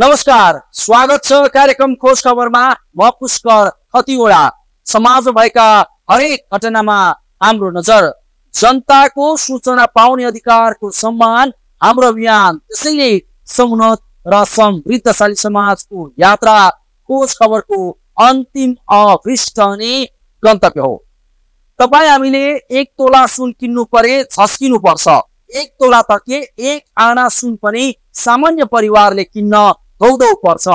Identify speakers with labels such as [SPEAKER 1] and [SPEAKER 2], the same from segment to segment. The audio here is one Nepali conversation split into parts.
[SPEAKER 1] नमस्कार, स्वागत छ कार्यक्रम खोज खबरमा। म पुष्कर खतिवडा। समाज भएका हरेक घटनामा हाम्रो नजर। जनताको सूचना पाउने अधिकारको सम्मान हाम्रो अभियान। त्यसैले समुन्नत र समृद्धशाली समाजको यात्रा खोज खबरको अन्तिम अभीष्ट अनि गन्तव्य हो। तपाई हामीले 1 तोला सुन किन्नु परे झस्किनु पर्छ। 1 तोला त के 1 आना सुन पनि सामान्य परिवारले किन्न धौधौ पर्छ,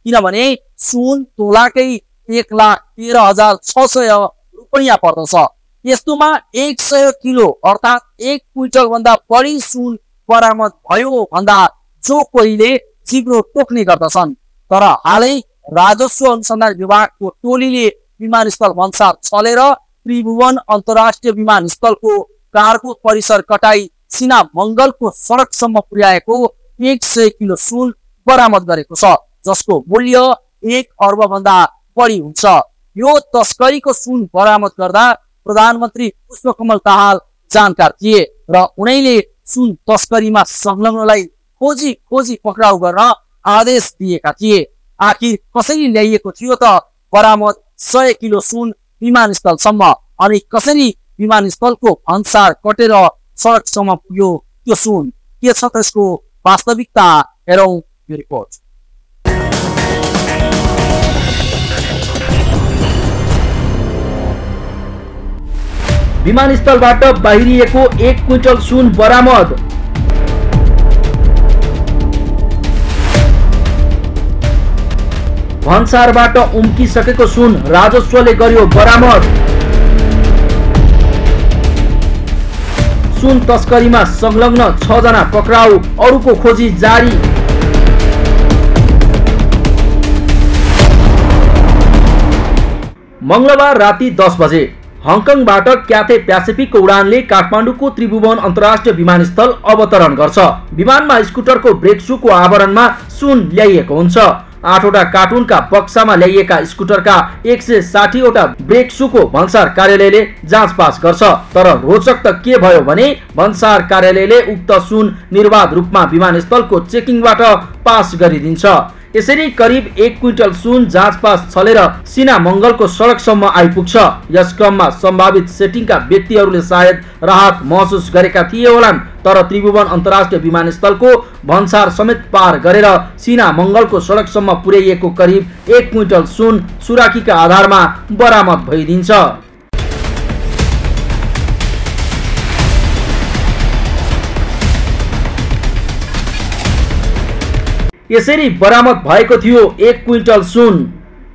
[SPEAKER 1] किनभने सुन तोलाकै 1,13,600 रुपैयाँ पर्दछ। यस्तोमा 100 किलो अर्थात् 1 क्विन्टल भन्दा बढी सुन बरामद भयो भन्दा जो कोहीले जिब्रो टोक्ने गर्दछन्। तर हालै राजस्व अनुसन्धान विभागको टोलीले विमानस्थल भन्सार छलेर त्रिभुवन अन्तर्राष्ट्रिय विमानस्थलको कार्गो परिसर कटाई सिना मङ्गलको सडकसम्म पुर्याएको 100 किलो सुन बरामद गरेको छ, जसको मूल्य 1 अर्ब भन्दा बढी हुन्छ। यो तस्करीको सुन बरामद गर्दा प्रधानमन्त्री पुष्पकमल दाहाल जानकार थिए र उनैले सुन तस्करीमा संलग्नलाई खोजी खोजी पक्राउ गर्न आदेश दिएका थिए। आखिर कसरी ल्याइएको थियो त बरामद 100 किलो सुन विमानस्थलसम्म, अनि कसरी विमानस्थलको भन्सार कटेर सडकसम्म पुग्यो त्यो सुन? के छ त्यसको वास्तविकता? हेरौं यो रिपोर्ट। विमानस्थलबाट बाहिरिएको 1 क्विन्टल सुन बरामद। भन्सारबाट उम्किसकेको सुन राजस्वले गर्यो बरामद। सुन तस्करीमा संलग्न 6 जना पक्राउ, अरूको खोजी जारी। मंगलबार राति 10 बजे हङकङबाट क्याथे प्यासिफिकको उडानले काठमाडौँको त्रिभुवन अन्तर्राष्ट्रिय विमानस्थल अवतरण गर्छ। विमानमा स्कुटरको ब्रेक सूको आवरणमा सुन ल्याइएको हुन्छ। 8 वटा कार्टुनका बक्सामा ल्याइएका स्कुटरका 160 वटा ब्रेक सूको भन्सार कार्यालयले जाँचपास गर्छ। तर रोचक त के भयो भने भन्सार कार्यालयले उक्त सुन निर्वाध रूपमा विमानस्थलको चेकिङबाट पास गरिदिन्छ। यसरी करिब 1 क्विन्टल सुन जाँचपास छलेर सिना मङ्गलको सडकसम्म आइपुग्छ। यस क्रममा सम्भावित सेटिङका व्यक्तिहरूले सायद राहत महसुस गरेका थिए होलान्, तर त्रिभुवन अन्तर्राष्ट्रिय विमानस्थलको भन्सार समेत पार गरेर सिना मङ्गलको सडकसम्म पुर्याइएको करिब 1 क्विन्टल सुन सुराकीका आधारमा बरामद भइदिन्छ। यसरी बरामद भएको थियो 1 क्विन्टल सुन।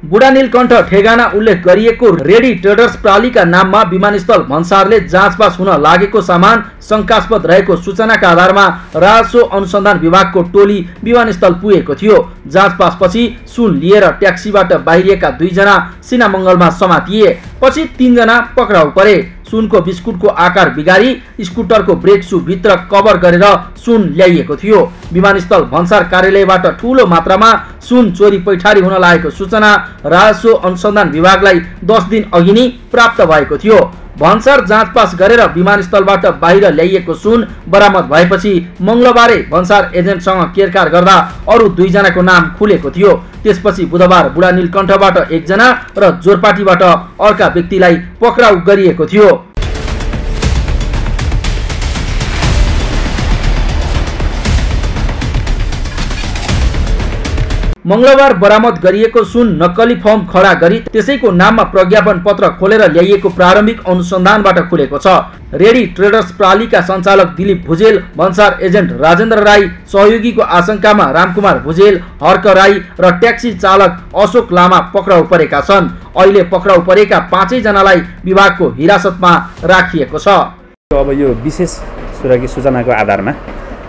[SPEAKER 1] बुढा नीलकण्ठ ठेगाना उल्लेख गरिएको रेडी ट्रेडर्स प्रालीका नाममा विमानस्थल भन्सारले जाँचपास हुन लागेको सामान शंकास्पद रहेको सूचनाका आधारमा राजस्व अनुसन्धान विभागको टोली विमानस्थल पुगेको थियो। जाँचपासपछि सुन लिएर ट्याक्सीबाट बाहिरिएका 2 जना सिना मङ्गलमा समातिए। पछि 3 जना पक्राउ परे। सुनको बिस्कुटको आकार बिगारी स्कुटरको ब्रेक सू भित्र कभर गरेर सुन ल्याइएको थियो। विमानस्थल भन्सार कार्यालयबाट ठूलो मात्रामा सुन चोरी पैठारी हुन लागेको सूचना राजस्व अनुसन्धान विभागलाई 10 दिन अघि नै प्राप्त भएको थियो। भन्सार जाँचपास गरेर विमानस्थलबाट बाहिर ल्याइएको सुन बरामद भएपछि मंगलबारै भन्सार एजेन्टसँग केरकार गर्दा अरू 2 जनाको नाम खुलेको थियो। त्यसपछि बुधबार बुढा नीलकण्ठबाट 1 जना र जोरपाटीबाट अर्का व्यक्तिलाई पक्राउ गरिएको थियो। मंगलबार बरामद गरिएको सुन नक्कली फर्म खडा गरी त्यसैको नाममा प्रज्ञापन पत्र खोलेर ल्याइएको प्रारम्भिक अनुसन्धानबाट खुलेको छ। रेडी ट्रेडर्स प्रालीका सञ्चालक दिलीप भुजेल, भन्सार एजेन्ट राजेन्द्र राई, सहयोगीको आशंकामा रामकुमार भुजेल, हर्क राई र ट्याक्सी चालक अशोक लामा पक्राउ परेका छन्। अहिले पक्राउ परेका 5 जनालाई विभागको हिरासतमा राखिएको छ।
[SPEAKER 2] अब यो विशेष सुराकी सूचनाको आधारमा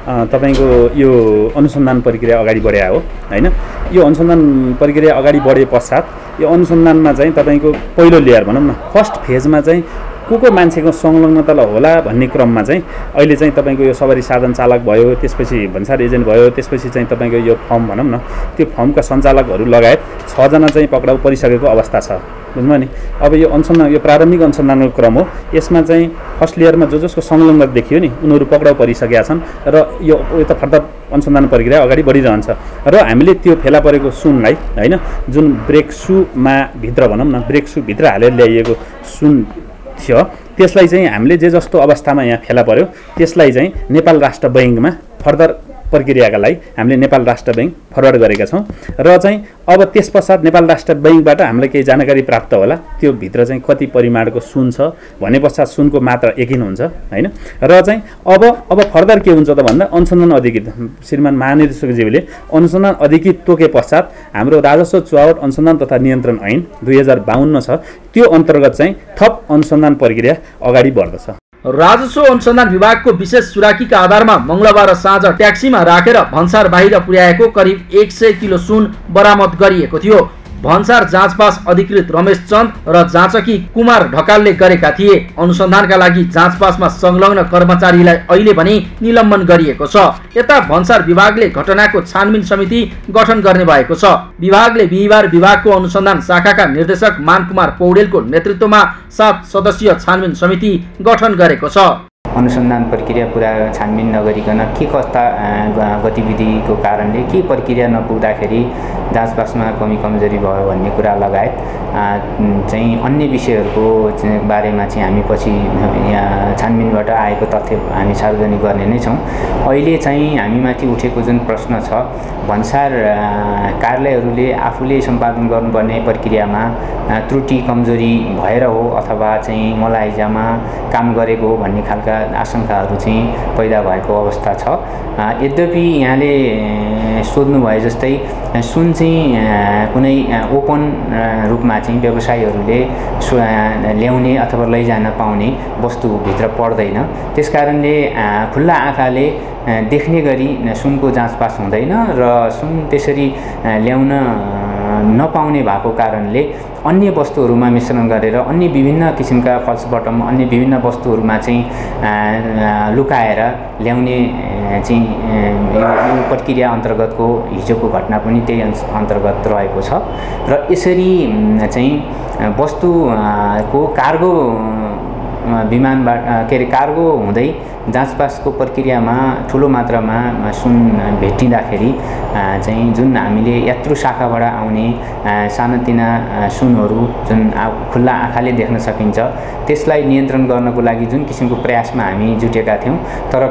[SPEAKER 2] तपाईको यो अनुसन्धान प्रक्रिया अगाडि बढ्या हो हैन। यो अनुसन्धान प्रक्रिया अगाडि बढे पश्चात यो अनुसन्धानमा चाहिँ तपाईको पहिलो लेयर भनौं न फर्स्ट फेजमा चाहिँ को मान्छेको संलग्नता होला भन्ने क्रममा चाहिँ अहिले चाहिँ तपाईँको यो सवारी साधन चालक भयो, त्यसपछि भन्सार एजेन्ट भयो, त्यसपछि चाहिँ तपाईँको यो फर्म भनौँ न, त्यो फर्मका सञ्चालकहरू लगायत 6 जना चाहिँ पक्राउ परिसकेको अवस्था छ। बुझ्नुभयो नि। अब यो अनुसन्धान, यो प्रारम्भिक अनुसन्धानको क्रम हो। यसमा चाहिँ फर्स्ट लेयरमा जसको संलग्नता देखियो नि उनीहरू पक्राउ परिसकेका छन् र यो त फर्दर अनुसन्धान प्रक्रिया अगाडि बढिरहन्छ र हामीले त्यो फेला परेको सुनलाई होइन, जुन ब्रेक सूमा भित्र भनौँ न, ब्रेक सू भित्र हालेर ल्याइएको सुन थियो, त्यसलाई चाहिँ हामीले जे जस्तो अवस्थामा यहाँ फेला पर्यो त्यसलाई चाहिँ नेपाल राष्ट्र बैङ्कमा फर्दर प्रक्रियाका लागि हामीले नेपाल राष्ट्र बैङ्क फरवर्ड गरेका छौँ र चाहिँ अब त्यस पश्चात नेपाल राष्ट्र बैङ्कबाट हामीलाई केही जानकारी प्राप्त होला त्यो भित्र चाहिँ कति परिमाणको सुन छ भने पश्चात सुनको मात्रा यकिन हुन्छ होइन। र चाहिँ अब फर्दर के हुन्छ त भन्दा अनुसन्धान अधिकृत श्रीमान महानिर्देशकज्यूले अनुसन्धान अधिकृत तोके पश्चात हाम्रो राजस्व चुहावट अनुसन्धान तथा नियन्त्रण ऐन 2052 छ, त्यो अन्तर्गत चाहिँ थप अनुसन्धान प्रक्रिया अगाडि बढ्दछ।
[SPEAKER 1] राजस्व अनुसन्धान विभागको विशेष सुराकीका आधारमा मंगलबार साँझ ट्याक्सीमा राखेर भन्सार बाहिर पुर्याएको करिब 100 किलो सुन बरामद गरिएको थियो। भन्सार जाँचपास अधिकृत रमेश चन्द र जाँचकी कुमार ढकालले गरेका थिए। अनुसन्धानका लागि जाँचपासमा संलग्न कर्मचारीलाई अहिले पनि निलम्बन गरिएको छ। यता भन्सार विभागले घटनाको छानबिन समिति गठन गर्ने भएको छ। विभागले बिहिबार विभागको अनुसन्धान शाखाका निर्देशक मानकुमार पौडेलको नेतृत्वमा 7 सदस्यीय छानबिन समिति गठन गरेको छ।
[SPEAKER 3] अनुसन्धान प्रक्रिया पुरा छानबिन नगरिकन के कस्ता गतिविधिको कारणले के प्रक्रिया नपुग्दाखेरि जाँचपासमा कमी कमजोरी भयो भन्ने कुरा लगायत चाहिँ अन्य विषयहरूको बारेमा चाहिँ हामी पछि यहाँ छानबिनबाट आएको तथ्य हामी सार्वजनिक गर्ने नै छौँ। अहिले चाहिँ हामीमाथि उठेको जुन प्रश्न छ, भन्सार कार्यालयहरूले आफूले सम्पादन गर्नुपर्ने प्रक्रियामा त्रुटि कमजोरी भएर हो अथवा चाहिँ मलाइजामा काम गरेको हो भन्ने खालका आशंकाहरू चाहिँ पैदा भएको अवस्था छ। यद्यपि यहाँले सोध्नु भए जस्तै सुन चाहिँ कुनै ओपन रूपमा चाहिँ व्यवसायीहरूले ल्याउने अथवा लैजान पाउने वस्तुभित्र पर्दैन। त्यसकारणले खुल्ला आँखाले देख्ने गरी सुनको जाँचपास हुँदैन र सुन त्यसरी ल्याउन नपाउने भएको कारणले अन्य वस्तुहरूमा मिश्रण गरेर अन्य विभिन्न किसिमका फल्स बटम अन्य विभिन्न वस्तुहरूमा चाहिँ लुकाएर ल्याउने चाहिँ यो प्रक्रिया अन्तर्गतको हिजोको घटना पनि त्यही अन्तर्गत रहेको छ। र यसरी चाहिँ वस्तुको कार्गो विमानबाट के अरे कार्गो हुँदै जाँचपासको प्रक्रियामा ठुलो मात्रामा सुन भेटिँदाखेरि चाहिँ जुन हामीले यात्रु शाखाबाट आउने सानातिना सुनहरू जुन खुल्ला आँखाले देख्न सकिन्छ त्यसलाई नियन्त्रण गर्नको लागि जुन किसिमको प्रयासमा हामी जुटेका थियौँ, तर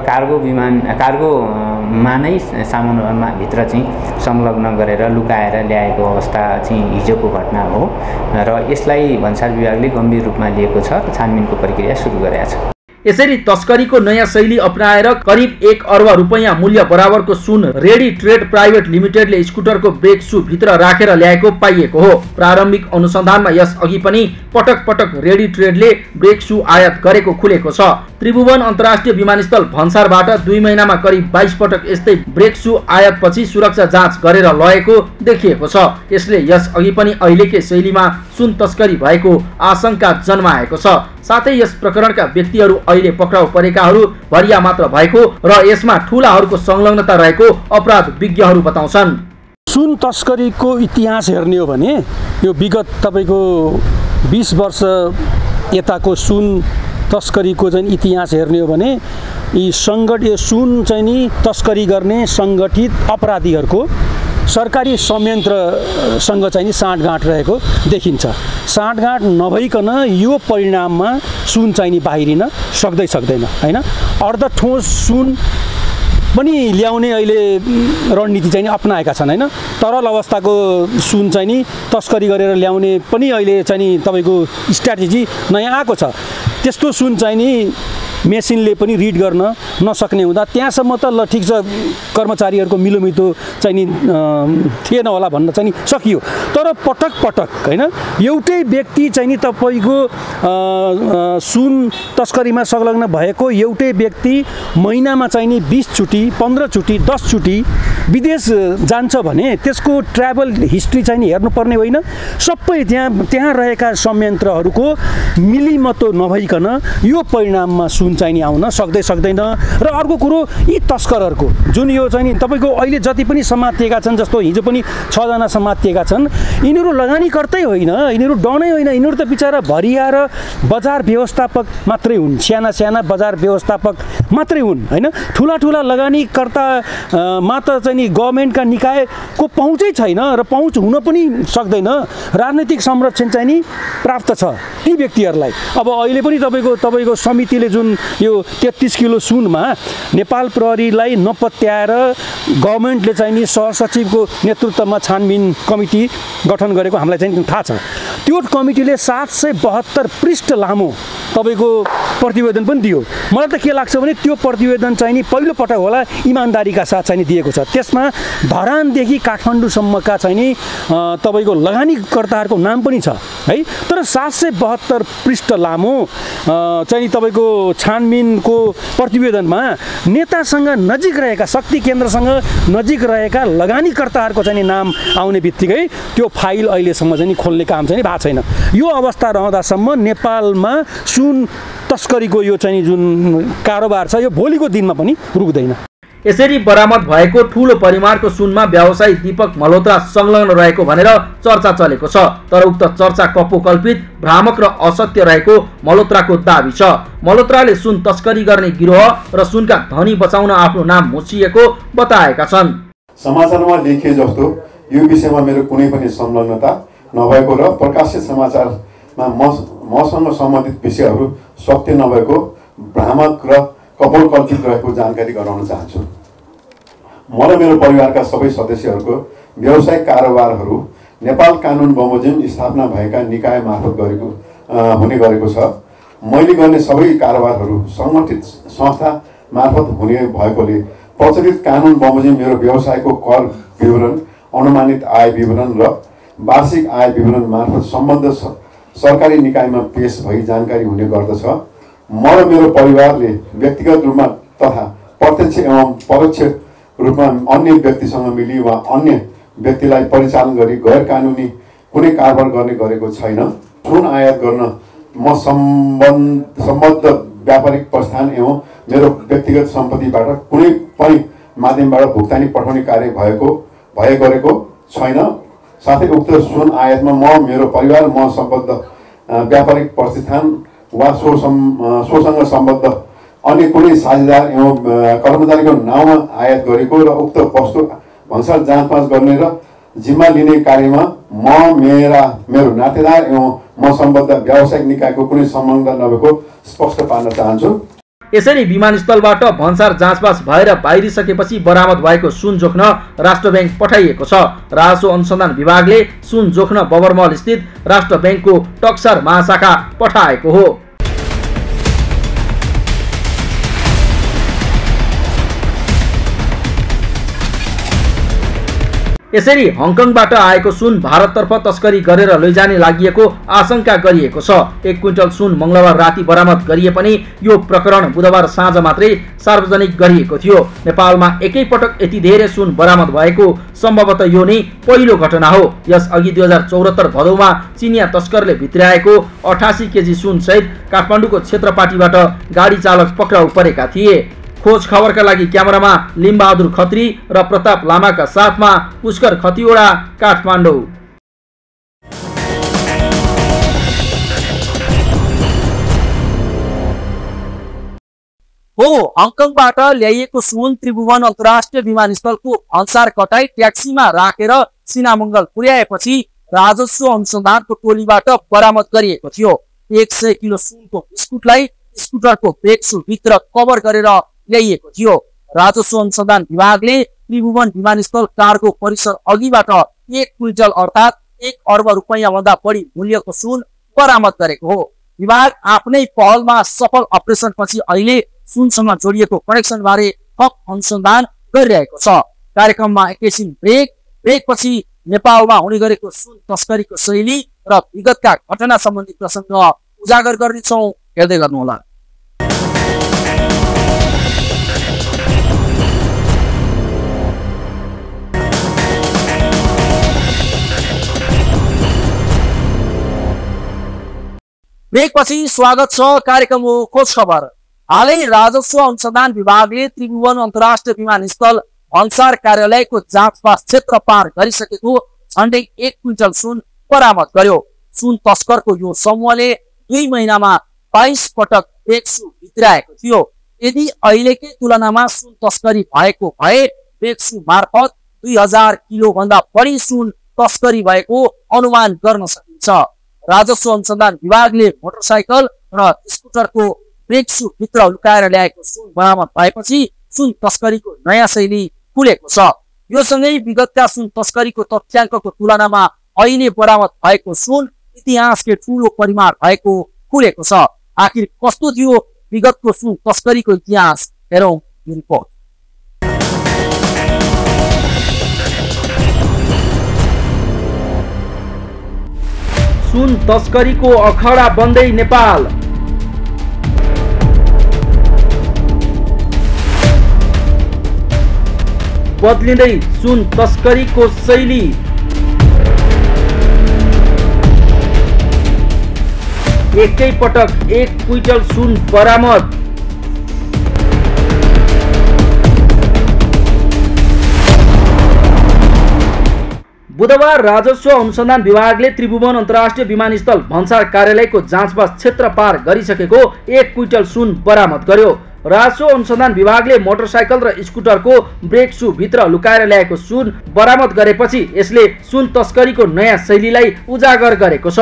[SPEAKER 3] कार्गोमा नै सामानमा भित्र चाहिँ संलग्न गरेर लुकाएर ल्याएको अवस्था चाहिँ हिजोको घटना हो र यसलाई भन्सार विभागले गम्भीर रूपमा लिएको छ र छानबिनको प्रक्रिया सुरु गरेको छ।
[SPEAKER 1] यसरी तस्करीको नयाँ शैली अपनाएर करिब 1 अर्ब रुपैयाँ मूल्य बराबरको सुन रेडी ट्रेड प्राइभेट लिमिटेडले स्कुटरको ब्रेक सू भित्र राखेर ल्याएको पाइएको हो। प्रारम्भिक अनुसन्धानमा यस अघि पनि पटक पटक रेडी ट्रेडले ब्रेक सू आयात गरेको खुलेको छ। त्रिभुवन अन्तर्राष्ट्रिय विमानस्थल भन्सारबाट 2 महिनामा करिब 22 पटक यस्तै ब्रेक सू आयातपछि सुरक्षा जाँच गरेर लगेको देखिएको छ। यसले यस अघि पनि अहिलेकै शैलीमा सुन तस्करी भएको आशंका जन्माएको छ। साथै यस प्रकरणका व्यक्तिहरू अहिले पक्राउ परेकाहरू भरिया मात्र भएको र यसमा ठूलाहरूको संलग्नता रहेको अपराध विज्ञहरू बताउँछन्।
[SPEAKER 4] सुन तस्करीको इतिहास हेर्ने हो भने यो विगत तपाईको 20 वर्ष यताको सुन तस्करीको चाहिँ इतिहास हेर्ने हो भने यी सुन चाहिँ नि तस्करी गर्ने सङ्गठित अपराधीहरूको सरकारी संयन्त्रसँग चाहिँ नि साँठगाँठ रहेको देखिन्छ। साँठगाँठ नभइकन यो परिणाममा सुन चाहिँ नि बाहिरिन सक्दैन हैन। अर्ध ठोस सुन पनि ल्याउने अहिले रणनीति चाहिँ अपनाएका छन् हैन। तरल अवस्थाको सुन चाहिँ नि तस्करी गरेर ल्याउने पनि अहिले चाहिँ नि तपाईको स्ट्र्याटेजी नयाँ आएको छ। त्यस्तो सुन चाहिँ नि मेसिनले पनि रिड गर्न नसक्ने हुँदा त्यहाँसम्म त ल ठिक छ कर्मचारीहरूको मिलोमितो चाहिँ नि थिएन होला भन्न चाहिँ नि सकियो। तर पटक पटक होइन एउटै व्यक्ति चाहिँ नि तपाईँको सुन तस्करीमा संलग्न भएको एउटै व्यक्ति महिनामा चाहिँ नि 20 चोटि 15 चोटि 10 चोटि विदेश जान्छ भने त्यसको ट्राभल हिस्ट्री चाहिँ नि हेर्नुपर्ने होइन। सबै त्यहाँ रहेका संयन्त्रहरूको मिलिमतो नभइकन यो परिणाममा सुन चाहिँ नि आउन सक्दैन। र अर्को कुरो यी तस्करहरूको जुन यो चाहिँ नि तपाईँको अहिले जति पनि समातिएका छन्, जस्तो हिजो पनि 6 जना समातिएका छन्, यिनीहरू लगानीकर्तै होइन, यिनीहरू डनै होइन, यिनीहरू त बिचारा भरिया र बजार व्यवस्थापक मात्रै हुन्, साना बजार व्यवस्थापक मात्रै हुन् होइन। ठुला लगानीकर्तामा त चाहिँ नि गभर्मेन्टका निकायको पहुँचै छैन र पहुँच हुन पनि सक्दैन। राजनीतिक संरक्षण चाहिँ नि प्राप्त छ ती व्यक्तिहरूलाई। अब अहिले पनि तपाईँको समितिले जुन यो 33 किलो सुनमा नेपाल प्रहरीलाई नपत्याएर गभर्मेन्टले चाहिँ नि सहसचिवको नेतृत्वमा छानबिन कमिटी गठन गरेको हामीलाई चाहिँ थाहा छ। त्यो कमिटीले 772 पृष्ठ लामो तपाईँको प्रतिवेदन पनि दियो। मलाई त के लाग्छ भने त्यो प्रतिवेदन चाहिँ नि पहिलो पटक होला इमान्दारीका साथ चाहिँ नि दिएको छ। त्यसमा धरानदेखि काठमाडौँसम्मका चाहिँ नि तपाईँको लगानीकर्ताहरूको नाम पनि छ है। तर 772 पृष्ठ लामो चाहिँ तपाईँको छानबिनको प्रतिवेदनमा नेतासँग नजिक रहेका, शक्ति केन्द्रसँग नजिक रहेका लगानीकर्ताहरूको चाहिँ नि नाम आउने बित्तिकै त्यो फाइल अहिलेसम्म चाहिँ नि खोल्ने काम चाहिँ नि भएको छैन। यो अवस्था रहँदासम्म नेपालमा सुन तस्करीको यो चाहिँ जुन कारोबार छ यो भोलिको दिनमा पनि रुक्दैन।
[SPEAKER 1] यसरी बरामद भएको ठूलो परिमाणको सुनमा व्यवसायी दीपक मल्होत्रा संलग्न रहेको भनेर चर्चा चलेको छ। तर उक्त चर्चा कपोकल्पित, भ्रामक र असत्य रहेको मल्होत्राको दाबी छ। मल्होत्राले सुन तस्करी गर्ने गिरोह र सुनका धनी बचाउन आफ्नो नाम मुछिएको बताएका छन्।
[SPEAKER 5] समाचारमा लेखिए जस्तो यो विषयमा मेरो कुनै पनि संलग्नता नभएको र प्रकाशित समाचारमा मसँग सम्बन्धित विषयहरू सत्य नभएको, भ्रामक र कपोलकल्पित रहेको जानकारी गराउन चाहन्छु। म र मेरो परिवारका सबै सदस्यहरूको व्यावसायिक कारोबारहरू नेपाल कानुन बमोजिम स्थापना भएका निकाय मार्फत हुने गरेको छ। मैले गर्ने सबै कारोबारहरू सङ्गठित संस्था मार्फत हुने भएकोले प्रचलित कानुन बमोजिम मेरो व्यवसायको कर विवरण, अनुमानित आय विवरण र वार्षिक आय विवरण मार्फत सम्बद्ध सरकारी निकायमा पेश भई जानकारी हुने गर्दछ। म र मेरो परिवारले व्यक्तिगत रूपमा तथा प्रत्यक्ष एवं परोक्ष रूपमा अन्य व्यक्तिसँग मिली वा अन्य व्यक्तिलाई परिचालन गरी गैर कानुनी कुनै कारोबार गर्ने गरेको छैन। सुन आयात गर्न म सम्बद्ध व्यापारिक प्रस्थान एवं मेरो व्यक्तिगत सम्पत्तिबाट कुनै पनि माध्यमबाट भुक्तानी पठाउने कार्य गरेको छैन। साथै उक्त सुन आयातमा म, मेरो परिवार, म सम्बद्ध व्यापारिक प्रतिष्ठान वा सोसँग सम्बद्ध अन्य कुनै साझेदार एवं कर्मचारीको नाउँमा आयात गरेको र उक्त वस्तु भन्सार जाँचपाँच गर्ने र जिम्मा लिने कार्यमा म, मेरो नातेदार एवं म सम्बद्ध व्यावसायिक निकायको कुनै सम्बन्ध नभएको स्पष्ट पार्न चाहन्छु।
[SPEAKER 1] यसरी विमानस्थलबाट भन्सार जाँचबास भएर बाहिरिसकेपछि बरामद भएको सुन जोख्न राष्ट्र ब्याङ्क पठाइएको छ। राजस्व अनुसन्धान विभागले सुन जोख्न बबरमहल स्थित राष्ट्र ब्याङ्कको टक्सार महाशाखा पठाएको हो। यसरी हङकङबाट आएको सुन भारततर्फ तस्करी गरेर लैजाने लागिएको आशंका गरिएको छ। 1 क्विन्टल सुन मंगलबार राति बरामद गरिए पनि यो प्रकरण बुधबार साँझ मात्रै सार्वजनिक गरिएको थियो। नेपालमा एकैपटक यति धेरै सुन बरामद भएको सम्भवतः यो नै पहिलो घटना हो। यसअघि 2074 भदौमा चिनिया तस्करले भित्र्याएको 88 केजी सुन सहित काठमाडौँको क्षेत्रपाटीबाट गाडी चालक पक्राउ परेका थिए। खोज खबरका लागि क्यामेरामा लिम्बहादुर खत्री र प्रताप लामाका साथमा पुष्कर खतिवडा, काठमाडौँ। हो, हङकङबाट ल्याइएको सुन त्रिभुवन अन्तर्राष्ट्रिय विमानस्थलको भन्सार कटाई ट्याक्सीमा राखेर सिनामङ्गल पुर्याएपछि राजस्व अनुसन्धानको टोलीबाट बरामद गरिएको थियो। 100 किलो सुनको बिस्कुटलाई स्कुटरको ब्रेकसुभित्र कभर गरेर ल्याइएको थियो। राजस्व अनुसन्धान विभागले त्रिभुवन विमानस्थल कार्गो परिसर अघिबाट 1 क्विन्टल अर्थात् 1 अर्ब रुपैयाँ भन्दा बढी मूल्यको सुन बरामद गरेको हो। विभाग आफ्नै पहलमा सफल अपरेसनपछि अहिले सुनसँग जोडिएको कनेक्सनबारे थप अनुसन्धान गरिरहेको छ। कार्यक्रममा एकैछिन ब्रेकपछि नेपालमा हुने गरेको सुन तस्करीको शैली र विगतका घटना सम्बन्धी प्रसङ्ग उजागर गर्नेछौँ। हेर्दै गर्नुहोला। ब्रेकपछि स्वागत छ। कार्यक्रम हो खोज खबर। हालै राजस्व अनुसन्धान विभागले त्रिभुवन अन्तर्राष्ट्रिय विमानस्थल भन्सार कार्यालयको जाँचपास क्षेत्र पार गरिसकेको झण्डै 1 क्विन्टल सुन बरामद गर्यो। सुन तस्करको यो समूहले 2 महिनामा 22 पटक बेक्सु भित्राएको थियो। यदि अहिलेकै तुलनामा सुन तस्करी भएको भए बेक्सु मार्फत 2000 किलो भन्दा बढी सुन तस्करी भएको अनुमान गर्न सकिन्छ। राजस्व अनुसन्धान विभागले मोटरसाइकल र स्कुटरको बेक्सु भित्र लुकाएर ल्याएको सुन बरामद भएपछि सुन तस्करीको नयाँ शैली खुलेको छ। यो सँगै विगतका सुन तस्करीको तथ्याङ्कको तुलनामा अहिले बरामद भएको सुन इतिहासकै ठूलो परिमाण भएको खुलेको छ। आखिर कस्तो थियो विगतको सुन तस्करीको इतिहास, हेरौँ यो रिपोर्ट।
[SPEAKER 6] सुन तस्करीको अखडा बन्दै नेपाल। बदलिँदै सुन तस्करीको शैली। एकै पटक 1 क्विन्टल सुन बरामद। बुधबार राजस्व अनुसन्धान विभागले त्रिभुवन अन्तर्राष्ट्रिय विमानस्थल भन्सार कार्यालयको जाँचपास क्षेत्र पार गरिसकेको 1 क्विन्टल सुन बरामद गर्यो। राजस्व अनुसन्धान विभागले मोटरसाइकल र स्कुटरको ब्रेक सु भित्र लुकाएर ल्याएको सुन बरामद गरेपछि यसले सुन तस्करीको नयाँ शैलीलाई उजागर गरेको छ।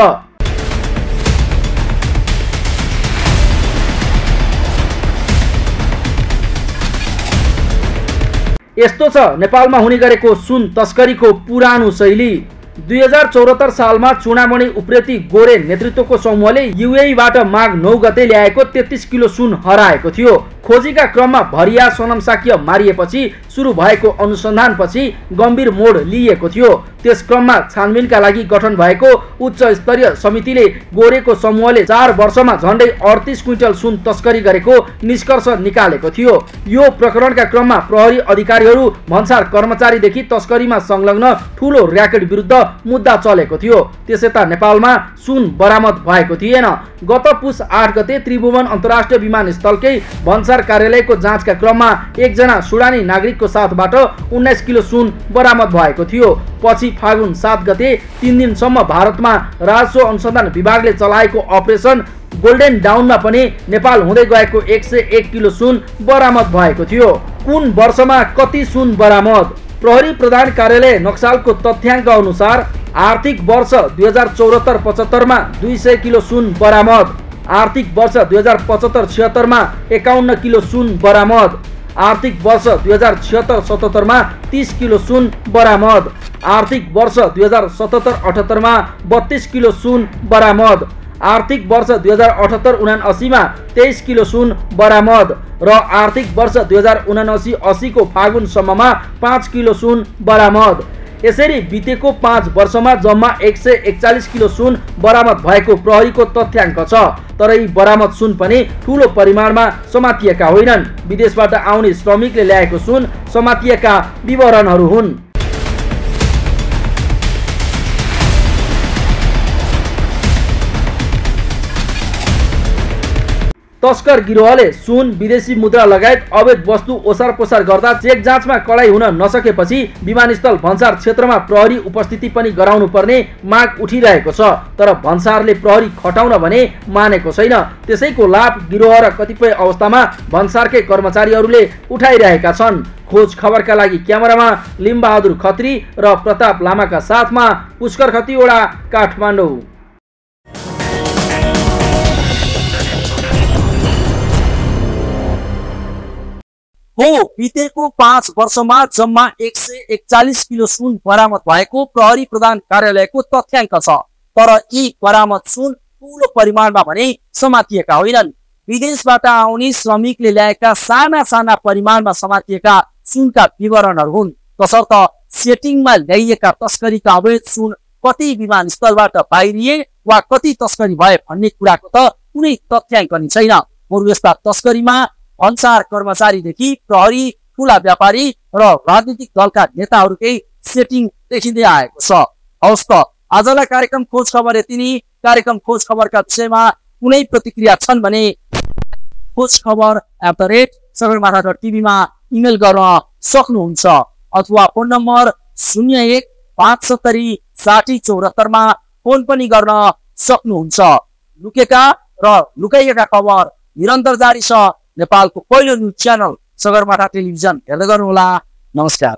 [SPEAKER 6] यस्तो छ नेपालमा हुने गरेको सुन तस्करीको पुरानो शैली। 2074 सालमा चुनामणि उप्रेती गोरे नेतृत्वको समूहले युएईबाट माघ 9 गते ल्याएको 33 किलो सुन हराएको थियो। खोजीका क्रममा भरिया सोनम साक्य मारिएपछि सुरु भएको अनुसन्धानपछि गम्भीर मोड लिएको थियो। त्यस क्रममा छानबिनका लागि गठन भएको उच्च स्तरीय समितिले गोरेको समूहले 4 वर्षमा झण्डै 38 क्विन्टल सुन तस्करी गरेको निष्कर्ष निकालेको थियो। यो प्रकरणका क्रममा प्रहरी अधिकारीहरू भन्सार कर्मचारीदेखि तस्करीमा संलग्न ठूलो र्याकेट विरुद्ध मुद्दा चलेको थियो। त्यसयता नेपालमा सुन बरामद भएको थिएन। गत पुस 8 गते त्रिभुवन अन्तर्राष्ट्रिय विमानस्थलकै भन्सार कार्यालयको जाँचका क्रममा एकजना सुडानी नागरिकको साथबाट 19 किलो सुन बरामद भएको थियो। पछि फागुन 7 गते 3 दिनसम्म भारतमा राजस्व अनुसन्धान विभागले चलाएको अपरेसन गोल्डेन डाउनमा पनि नेपाल हुँदै गएको 101 किलो सुन बरामद भएको थियो। कुन वर्षमा कति सुन बरामद? प्रहरी प्रधान कार्यालय नक्सालको तथ्याङ्क अनुसार आर्थिक वर्ष 2074-75 मा 200 किलो सुन बरामद। आर्थिक वर्ष 2075-76 मा 51 किलो सुन बरामद। आर्थिक वर्ष 2076-77 मा 30 किलो सुन बरामद। आर्थिक वर्ष 2077-78 मा 32 किलो सुन बरामद। आर्थिक वर्ष 2078-79 मा 23 किलो सुन बरामद र आर्थिक वर्ष 2079-80 को फागुनसम्ममा 5 किलो सुन बरामद। यसरी बितेको 5 वर्षमा जम्मा 141 किलो सुन बरामद भएको प्रहरीको तथ्याङ्क छ। तर यी बरामद सुन पनि ठूलो परिमाणमा समातिएका होइनन्। विदेशबाट आउने श्रमिकले ल्याएको सुन समातिएका विवरणहरू हुन्। तस्कर गिरोहले सुन, विदेशी मुद्रा लगायत अवैध वस्तु ओसार पोसार गर्दा चेक जाँचमा कडाई हुन नसकेपछि विमानस्थल भन्सार क्षेत्रमा प्रहरी उपस्थिति पनि गराउनु पर्ने माग उठिरहेको छ। तर भन्सारले प्रहरी खटाउन भने मानेको छैन। त्यसैको लाभ गिरोह र कतिपय अवस्थामा भन्सारकै कर्मचारीहरूले उठाइरहेका छन्। खोज खबरका लागि क्यामेरामा लिम्बहादुर खत्री र प्रताप लामाका साथमा पुष्कर खतिवडा, काठमाडौँ।
[SPEAKER 1] हो बितेको 5 वर्षमा जम्मा 141 किलो सुन बरामद भएको प्रहरी प्रधान कार्यालयको तथ्याङ्क छ। तर यी बरामद सुन ठूलो परिमाणमा भने समातिएका होइनन्। विदेशबाट आउने श्रमिकले ल्याएका साना साना परिमाणमा समातिएका सुनका विवरणहरू हुन्। तसर्थ सेटिङमा ल्याइएका तस्करीका अवैध सुन कति विमानस्थलबाट बाहिरिए वा कति तस्करी भए भन्ने कुराको त कुनै तथ्याङ्क नि छैन। बरु यस्ता तस्करीमा भन्सार कर्मचारीदेखि प्रहरी, ठुला व्यापारी र राजनीतिक दलका नेताहरूकै सेटिङ देखिँदै आएको छ। हवस् त आजलाई कार्यक्रम खोज खबर यति नै। कार्यक्रम खोज खबरका विषयमा कुनै प्रतिक्रिया छन् भने खोजखबर@सगरमाथा.tv मा इमेल गर्न सक्नुहुन्छ अथवा फोन नम्बर 01-570-6074 मा फोन पनि गर्न सक्नुहुन्छ। लुकेका र लुकाइएका खबर निरन्तर जारी छ। नेपालको पहिलो न्युज च्यानल सगरमाथा टेलिभिजन हेर्दै गर्नुहोला। नमस्कार।